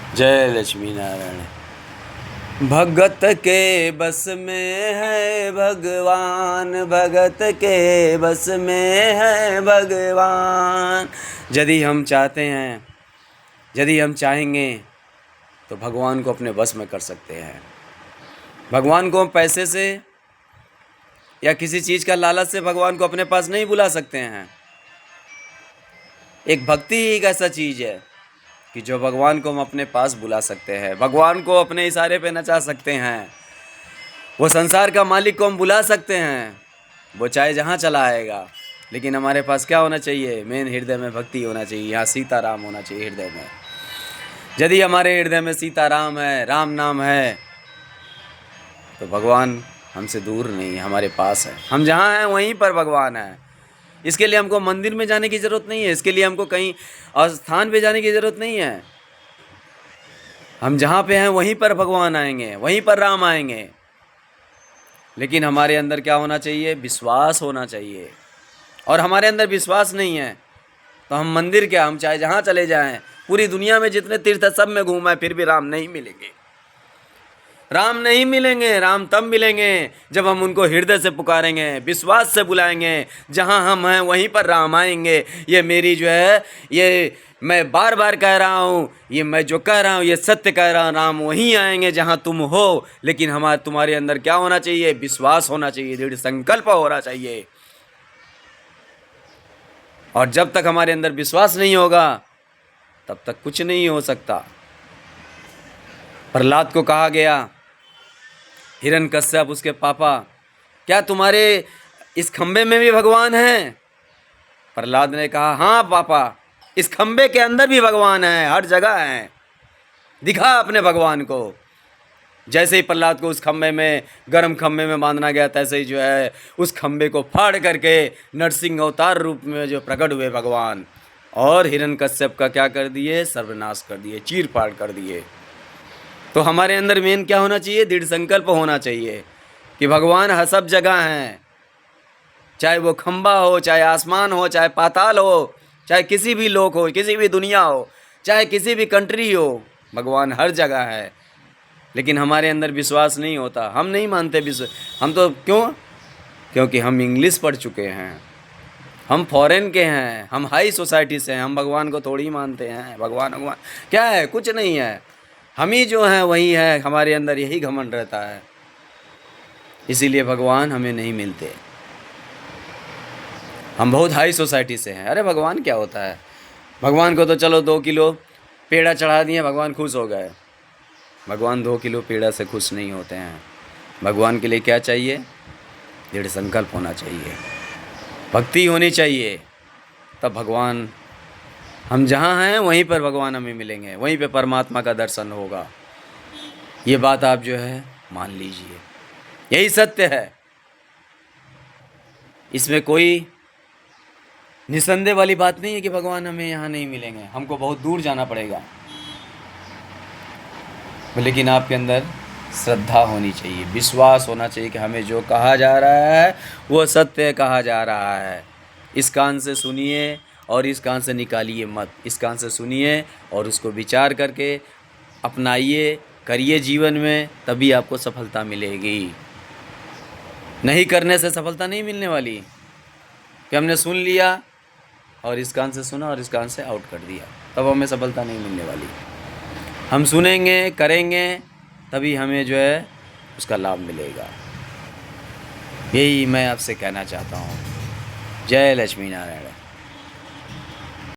जय लक्ष्मी नारायण। भगत के बस में है भगवान, भगत के बस में है भगवान। यदि हम चाहते हैं, यदि हम चाहेंगे तो भगवान को अपने बस में कर सकते हैं। भगवान को हम पैसे से या किसी चीज़ का लालच से भगवान को अपने पास नहीं बुला सकते हैं। एक भक्ति ही एक ऐसा चीज़ है कि जो भगवान को हम अपने पास बुला सकते हैं, भगवान को अपने इशारे पे नचा सकते हैं। वो संसार का मालिक को हम बुला सकते हैं, वो चाहे जहाँ चला आएगा। लेकिन हमारे पास क्या होना चाहिए? मेन हृदय में भक्ति होना चाहिए। यहाँ सीताराम होना चाहिए हृदय में। यदि हमारे हृदय में सीताराम है, राम नाम है, तो भगवान हमसे दूर नहीं है, हमारे पास है। हम जहाँ हैं वहीं पर भगवान है। इसके लिए हमको मंदिर में जाने की ज़रूरत नहीं है, इसके लिए हमको कहीं स्थान पे जाने की ज़रूरत नहीं है। हम जहाँ पे हैं वहीं पर भगवान आएंगे, वहीं पर राम आएंगे। लेकिन हमारे अंदर क्या होना चाहिए? विश्वास होना चाहिए। और हमारे अंदर विश्वास नहीं है तो हम मंदिर क्या, हम चाहे जहाँ चले जाएं, पूरी दुनिया में जितने तीर्थ सब में घूमें, फिर भी राम नहीं मिलेंगे। राम नहीं मिलेंगे। राम तब मिलेंगे जब हम उनको हृदय से पुकारेंगे, विश्वास से बुलाएंगे। जहाँ हम हैं वहीं पर राम आएंगे। ये मेरी जो है, ये मैं बार बार कह रहा हूँ, ये मैं जो कह रहा हूँ ये सत्य कह रहा हूँ। राम वहीं आएंगे जहाँ तुम हो। लेकिन तुम्हारे अंदर क्या होना चाहिए? विश्वास होना चाहिए, दृढ़ संकल्प होना चाहिए। और जब तक हमारे अंदर विश्वास नहीं होगा तब तक कुछ नहीं हो सकता। प्रहलाद को कहा गया, हिरण्यकश्यप उसके पापा, क्या तुम्हारे इस खंबे में भी भगवान हैं? प्रहलाद ने कहा, हाँ पापा, इस खंबे के अंदर भी भगवान है, हर जगह है। दिखा अपने भगवान को। जैसे ही प्रहलाद को उस खंबे में, गर्म खंबे में बांधना गया, तैसे ही जो है उस खंबे को फाड़ करके नरसिंह अवतार रूप में जो प्रकट हुए भगवान, और हिरण्यकश्यप का क्या कर दिए? सर्वनाश कर दिए, चीर फाड़ कर दिए। तो हमारे अंदर मेन क्या होना चाहिए? दृढ़ संकल्प होना चाहिए कि भगवान हर सब जगह हैं। चाहे वो खंबा हो, चाहे आसमान हो, चाहे पाताल हो, चाहे किसी भी लोक हो, किसी भी दुनिया हो, चाहे किसी भी कंट्री हो, भगवान हर जगह है। लेकिन हमारे अंदर विश्वास नहीं होता, हम नहीं मानते विश्वास। हम तो क्योंकि हम इंग्लिश पढ़ चुके हैं, हम फॉरेन के हैं, हम हाई सोसाइटी से हैं। हम भगवान को थोड़ी मानते हैं। भगवान क्या है? कुछ नहीं है। हम ही जो हैं वही है। हमारे अंदर यही घमंड रहता है, इसीलिए भगवान हमें नहीं मिलते। हम बहुत हाई सोसाइटी से हैं। अरे भगवान क्या होता है? भगवान को तो चलो 2 किलो पेड़ा चढ़ा दिए, भगवान खुश हो गए। भगवान 2 किलो पेड़ा से खुश नहीं होते हैं। भगवान के लिए क्या चाहिए? दृढ़ संकल्प होना चाहिए, भक्ति होनी चाहिए। तब भगवान, हम जहाँ हैं वहीं पर भगवान हमें मिलेंगे, वहीं पे परमात्मा का दर्शन होगा। ये बात आप जो है मान लीजिए, यही सत्य है। इसमें कोई निसंदेह वाली बात नहीं है कि भगवान हमें यहाँ नहीं मिलेंगे, हमको बहुत दूर जाना पड़ेगा। लेकिन आपके अंदर श्रद्धा होनी चाहिए, विश्वास होना चाहिए कि हमें जो कहा जा रहा है वो सत्य कहा जा रहा है। इस कान से सुनिए और इस कान से निकालिए मत। इस कान से सुनिए और उसको विचार करके अपनाइए, करिए जीवन में, तभी आपको सफलता मिलेगी। नहीं करने से सफलता नहीं मिलने वाली कि हमने सुन लिया और इस कान से सुना और इस कान से आउट कर दिया, तब हमें सफलता नहीं मिलने वाली। हम सुनेंगे, करेंगे, तभी हमें जो है उसका लाभ मिलेगा। यही मैं आपसे कहना चाहता हूँ। जय लक्ष्मी नारायण।